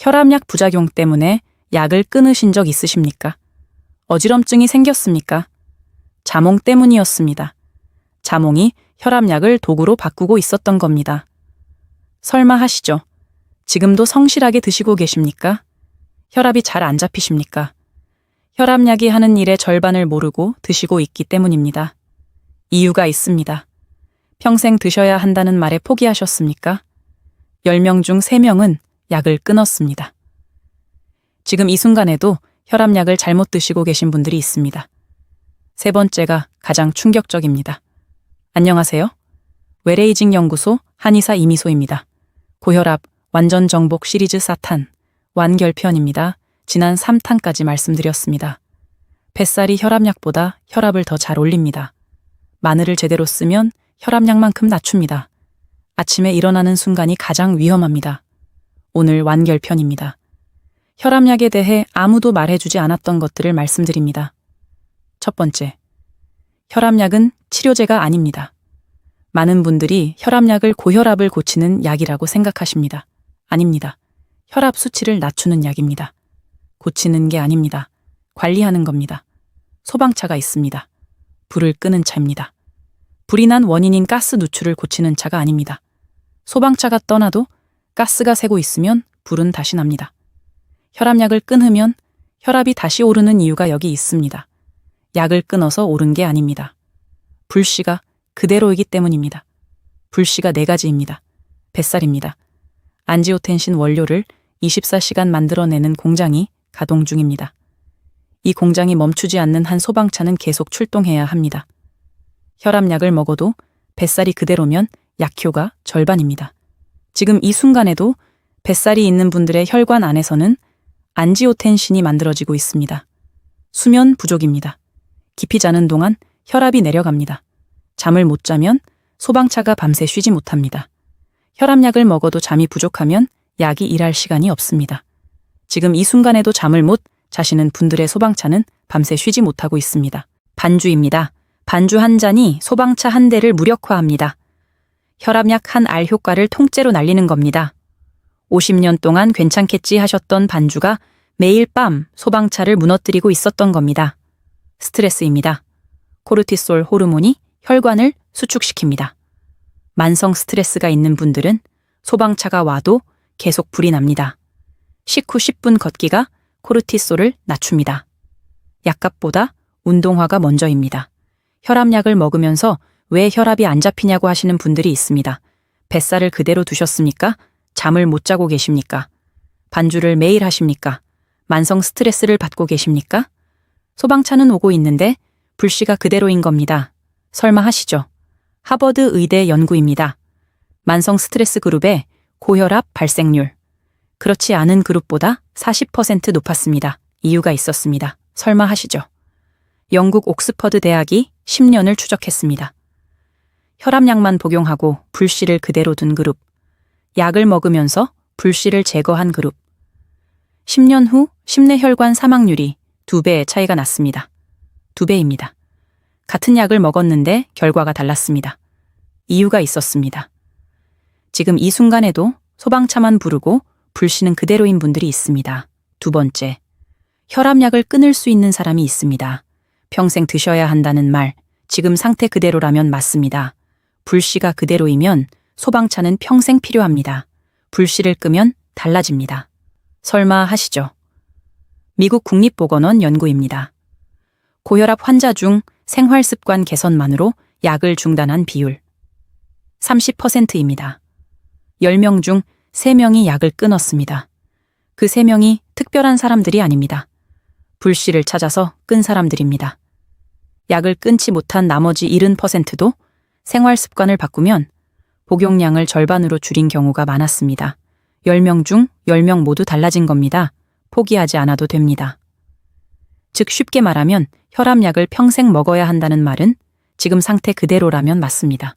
혈압약 부작용 때문에 약을 끊으신 적 있으십니까? 어지럼증이 생겼습니까? 자몽 때문이었습니다. 자몽이 혈압약을 도구로 바꾸고 있었던 겁니다. 설마 하시죠? 지금도 성실하게 드시고 계십니까? 혈압이 잘 안 잡히십니까? 혈압약이 하는 일의 절반을 모르고 드시고 있기 때문입니다. 이유가 있습니다. 평생 드셔야 한다는 말에 포기하셨습니까? 10명 중 3명은 약을 끊었습니다. 지금 이 순간에도 혈압약을 잘못 드시고 계신 분들이 있습니다. 세 번째가 가장 충격적입니다. 안녕하세요. 웰에이징 연구소 한의사 이미소입니다. 고혈압 완전 정복 시리즈 4탄 완결편입니다. 지난 3탄까지 말씀드렸습니다. 뱃살이 혈압약보다 혈압을 더 잘 올립니다. 마늘을 제대로 쓰면 혈압약만큼 낮춥니다. 아침에 일어나는 순간이 가장 위험합니다. 오늘 완결편입니다. 혈압약에 대해 아무도 말해주지 않았던 것들을 말씀드립니다. 첫 번째, 혈압약은 치료제가 아닙니다. 많은 분들이 혈압약을 고혈압을 고치는 약이라고 생각하십니다. 아닙니다. 혈압 수치를 낮추는 약입니다. 고치는 게 아닙니다. 관리하는 겁니다. 소방차가 있습니다. 불을 끄는 차입니다. 불이 난 원인인 가스 누출을 고치는 차가 아닙니다. 소방차가 떠나도 가스가 새고 있으면 불은 다시 납니다. 혈압약을 끊으면 혈압이 다시 오르는 이유가 여기 있습니다. 약을 끊어서 오른 게 아닙니다. 불씨가 그대로이기 때문입니다. 불씨가 4가지입니다. 뱃살입니다. 안지오텐신 원료를 24시간 만들어내는 공장이 가동 중입니다. 이 공장이 멈추지 않는 한 소방차는 계속 출동해야 합니다. 혈압약을 먹어도 뱃살이 그대로면 약효가 절반입니다. 지금 이 순간에도 뱃살이 있는 분들의 혈관 안에서는 안지오텐신이 만들어지고 있습니다. 수면 부족입니다. 깊이 자는 동안 혈압이 내려갑니다. 잠을 못 자면 소방차가 밤새 쉬지 못합니다. 혈압약을 먹어도 잠이 부족하면 약이 일할 시간이 없습니다. 지금 이 순간에도 잠을 못 자시는 분들의 소방차는 밤새 쉬지 못하고 있습니다. 반주입니다. 반주 한 잔이 소방차 한 대를 무력화합니다. 혈압약 한 알 효과를 통째로 날리는 겁니다. 50년 동안 괜찮겠지 하셨던 반주가 매일 밤 소방차를 무너뜨리고 있었던 겁니다. 스트레스입니다. 코르티솔 호르몬이 혈관을 수축시킵니다. 만성 스트레스가 있는 분들은 소방차가 와도 계속 불이 납니다. 식후 10분 걷기가 코르티솔을 낮춥니다. 약값보다 운동화가 먼저입니다. 혈압약을 먹으면서 왜 혈압이 안 잡히냐고 하시는 분들이 있습니다. 뱃살을 그대로 두셨습니까? 잠을 못 자고 계십니까? 반주를 매일 하십니까? 만성 스트레스를 받고 계십니까? 소방차는 오고 있는데 불씨가 그대로인 겁니다. 설마 하시죠? 하버드 의대 연구입니다. 만성 스트레스 그룹의 고혈압 발생률. 그렇지 않은 그룹보다 40% 높았습니다. 이유가 있었습니다. 설마 하시죠? 영국 옥스퍼드 대학이 10년을 추적했습니다. 혈압약만 복용하고 불씨를 그대로 둔 그룹. 약을 먹으면서 불씨를 제거한 그룹. 10년 후 심내 혈관 사망률이 2배의 차이가 났습니다. 2배입니다. 같은 약을 먹었는데 결과가 달랐습니다. 이유가 있었습니다. 지금 이 순간에도 소방차만 부르고 불씨는 그대로인 분들이 있습니다. 두 번째, 혈압약을 끊을 수 있는 사람이 있습니다. 평생 드셔야 한다는 말, 지금 상태 그대로라면 맞습니다. 불씨가 그대로이면 소방차는 평생 필요합니다. 불씨를 끄면 달라집니다. 설마 하시죠? 미국 국립보건원 연구입니다. 고혈압 환자 중 생활습관 개선만으로 약을 중단한 비율 30%입니다. 10명 중 3명이 약을 끊었습니다. 그 3명이 특별한 사람들이 아닙니다. 불씨를 찾아서 끈 사람들입니다. 약을 끊지 못한 나머지 70%도 생활 습관을 바꾸면 복용량을 절반으로 줄인 경우가 많았습니다. 10명 중 10명 모두 달라진 겁니다. 포기하지 않아도 됩니다. 즉 쉽게 말하면 혈압약을 평생 먹어야 한다는 말은 지금 상태 그대로라면 맞습니다.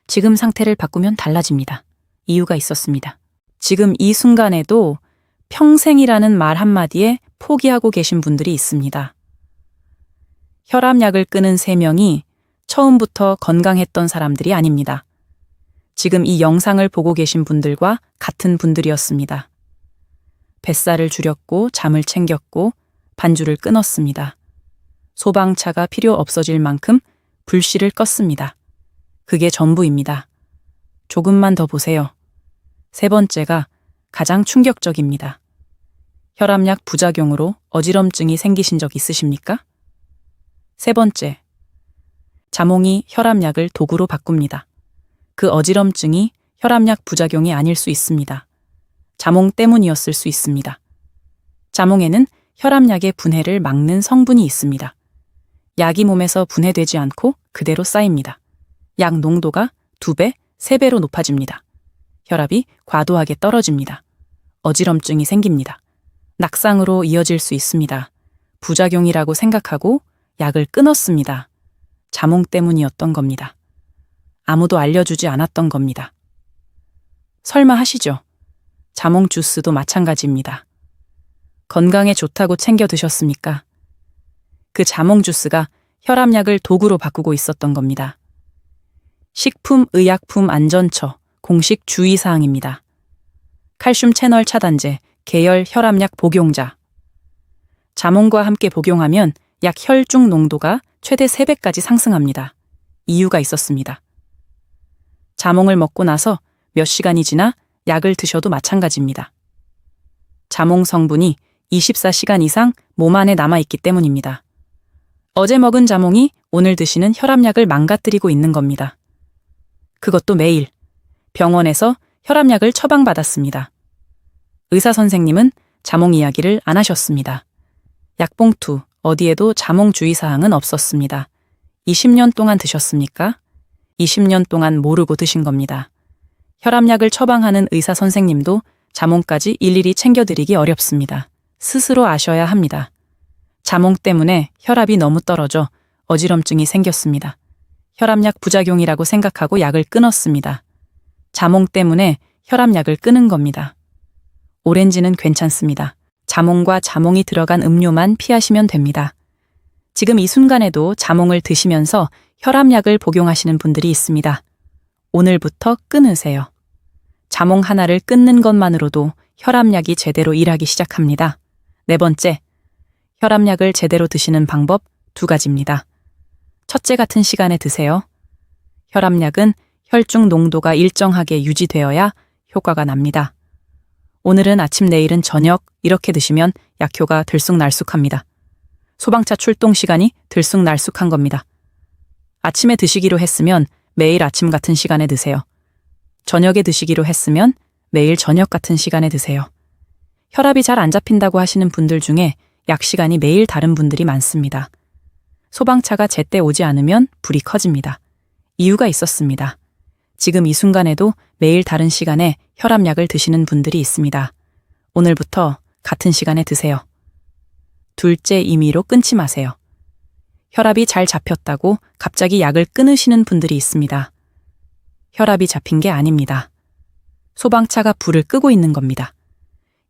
지금 상태를 바꾸면 달라집니다. 이유가 있었습니다. 지금 이 순간에도 평생이라는 말 한마디에 포기하고 계신 분들이 있습니다. 혈압약을 끊은 3명이 처음부터 건강했던 사람들이 아닙니다. 지금 이 영상을 보고 계신 분들과 같은 분들이었습니다. 뱃살을 줄였고 잠을 챙겼고 반주를 끊었습니다. 소방차가 필요 없어질 만큼 불씨를 껐습니다. 그게 전부입니다. 조금만 더 보세요. 세 번째가 가장 충격적입니다. 혈압약 부작용으로 어지럼증이 생기신 적 있으십니까? 세 번째, 자몽이 혈압약을 도구로 바꿉니다. 그 어지럼증이 혈압약 부작용이 아닐 수 있습니다. 자몽 때문이었을 수 있습니다. 자몽에는 혈압약의 분해를 막는 성분이 있습니다. 약이 몸에서 분해되지 않고 그대로 쌓입니다. 약 농도가 2배, 3배로 높아집니다. 혈압이 과도하게 떨어집니다. 어지럼증이 생깁니다. 낙상으로 이어질 수 있습니다. 부작용이라고 생각하고 약을 끊었습니다. 자몽 때문이었던 겁니다. 아무도 알려주지 않았던 겁니다. 설마 하시죠? 자몽 주스도 마찬가지입니다. 건강에 좋다고 챙겨 드셨습니까? 그 자몽 주스가 혈압약을 도구로 바꾸고 있었던 겁니다. 식품의약품안전처 공식 주의사항입니다. 칼슘 채널 차단제, 계열 혈압약 복용자. 자몽과 함께 복용하면 약 혈중 농도가 최대 3배까지 상승합니다. 이유가 있었습니다. 자몽을 먹고 나서 몇 시간이 지나 약을 드셔도 마찬가지입니다. 자몽 성분이 24시간 이상 몸 안에 남아있기 때문입니다. 어제 먹은 자몽이 오늘 드시는 혈압약을 망가뜨리고 있는 겁니다. 그것도 매일 병원에서 혈압약을 처방받았습니다. 의사 선생님은 자몽 이야기를 안 하셨습니다. 약봉투 어디에도 자몽 주의사항은 없었습니다. 20년 동안 드셨습니까? 20년 동안 모르고 드신 겁니다. 혈압약을 처방하는 의사 선생님도 자몽까지 일일이 챙겨드리기 어렵습니다. 스스로 아셔야 합니다. 자몽 때문에 혈압이 너무 떨어져 어지럼증이 생겼습니다. 혈압약 부작용이라고 생각하고 약을 끊었습니다. 자몽 때문에 혈압약을 끊은 겁니다. 오렌지는 괜찮습니다. 자몽과 자몽이 들어간 음료만 피하시면 됩니다. 지금 이 순간에도 자몽을 드시면서 혈압약을 복용하시는 분들이 있습니다. 오늘부터 끊으세요. 자몽 하나를 끊는 것만으로도 혈압약이 제대로 일하기 시작합니다. 네 번째, 혈압약을 제대로 드시는 방법 2가지입니다. 첫째, 같은 시간에 드세요. 혈압약은 혈중 농도가 일정하게 유지되어야 효과가 납니다. 오늘은 아침, 내일은 저녁 이렇게 드시면 약효가 들쑥날쑥합니다. 소방차 출동 시간이 들쑥날쑥한 겁니다. 아침에 드시기로 했으면 매일 아침 같은 시간에 드세요. 저녁에 드시기로 했으면 매일 저녁 같은 시간에 드세요. 혈압이 잘 안 잡힌다고 하시는 분들 중에 약 시간이 매일 다른 분들이 많습니다. 소방차가 제때 오지 않으면 불이 커집니다. 이유가 있었습니다. 지금 이 순간에도 매일 다른 시간에 혈압약을 드시는 분들이 있습니다. 오늘부터 같은 시간에 드세요. 둘째, 임의로 끊지 마세요. 혈압이 잘 잡혔다고 갑자기 약을 끊으시는 분들이 있습니다. 혈압이 잡힌 게 아닙니다. 소방차가 불을 끄고 있는 겁니다.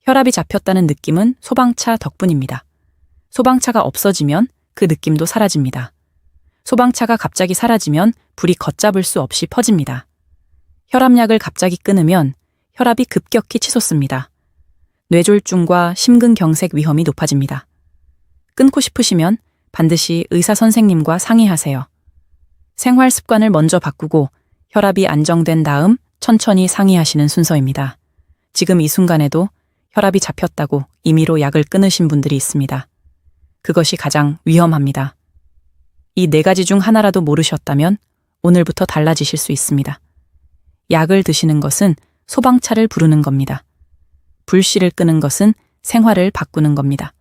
혈압이 잡혔다는 느낌은 소방차 덕분입니다. 소방차가 없어지면 그 느낌도 사라집니다. 소방차가 갑자기 사라지면 불이 걷잡을 수 없이 퍼집니다. 혈압약을 갑자기 끊으면 혈압이 급격히 치솟습니다. 뇌졸중과 심근경색 위험이 높아집니다. 끊고 싶으시면 반드시 의사 선생님과 상의하세요. 생활 습관을 먼저 바꾸고 혈압이 안정된 다음 천천히 상의하시는 순서입니다. 지금 이 순간에도 혈압이 잡혔다고 임의로 약을 끊으신 분들이 있습니다. 그것이 가장 위험합니다. 이 4가지 중 하나라도 모르셨다면 오늘부터 달라지실 수 있습니다. 약을 드시는 것은 소방차를 부르는 겁니다. 불씨를 끄는 것은 생활을 바꾸는 겁니다.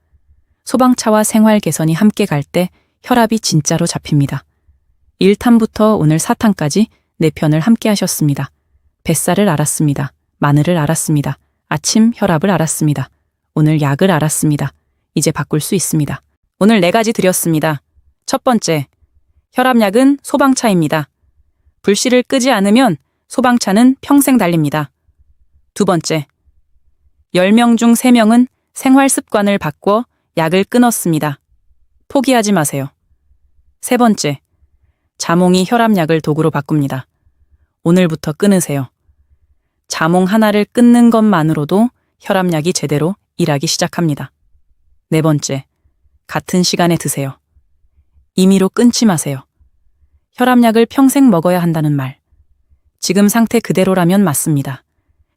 소방차와 생활 개선이 함께 갈 때 혈압이 진짜로 잡힙니다. 1탄부터 오늘 4탄까지 4편을 함께 하셨습니다. 뱃살을 알았습니다. 마늘을 알았습니다. 아침 혈압을 알았습니다. 오늘 약을 알았습니다. 이제 바꿀 수 있습니다. 오늘 4가지 드렸습니다. 첫 번째, 혈압약은 소방차입니다. 불씨를 끄지 않으면 소방차는 평생 달립니다. 두 번째, 10명 중 3명은 생활 습관을 바꿔 약을 끊었습니다. 포기하지 마세요. 세 번째, 자몽이 혈압약을 도구로 바꿉니다. 오늘부터 끊으세요. 자몽 하나를 끊는 것만으로도 혈압약이 제대로 일하기 시작합니다. 네 번째, 같은 시간에 드세요. 임의로 끊지 마세요. 혈압약을 평생 먹어야 한다는 말. 지금 상태 그대로라면 맞습니다.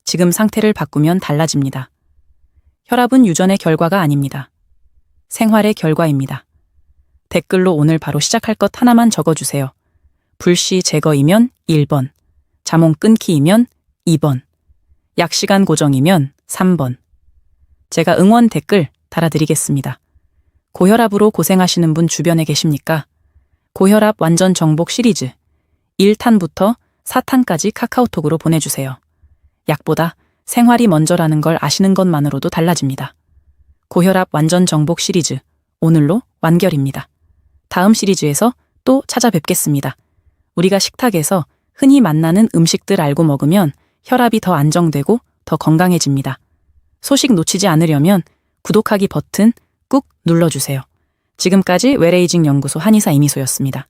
지금 상태를 바꾸면 달라집니다. 혈압은 유전의 결과가 아닙니다. 생활의 결과입니다. 댓글로 오늘 바로 시작할 것 하나만 적어주세요. 불씨 제거이면 1번, 자몽 끊기이면 2번, 약시간 고정이면 3번. 제가 응원 댓글 달아드리겠습니다. 고혈압으로 고생하시는 분 주변에 계십니까? 고혈압 완전 정복 시리즈 1탄부터 4탄까지 카카오톡으로 보내주세요. 약보다 생활이 먼저라는 걸 아시는 것만으로도 달라집니다. 고혈압 완전 정복 시리즈 오늘로 완결입니다. 다음 시리즈에서 또 찾아뵙겠습니다. 우리가 식탁에서 흔히 만나는 음식들 알고 먹으면 혈압이 더 안정되고 더 건강해집니다. 소식 놓치지 않으려면 구독하기 버튼 꾹 눌러주세요. 지금까지 웰에이징 연구소 한의사 이미소였습니다.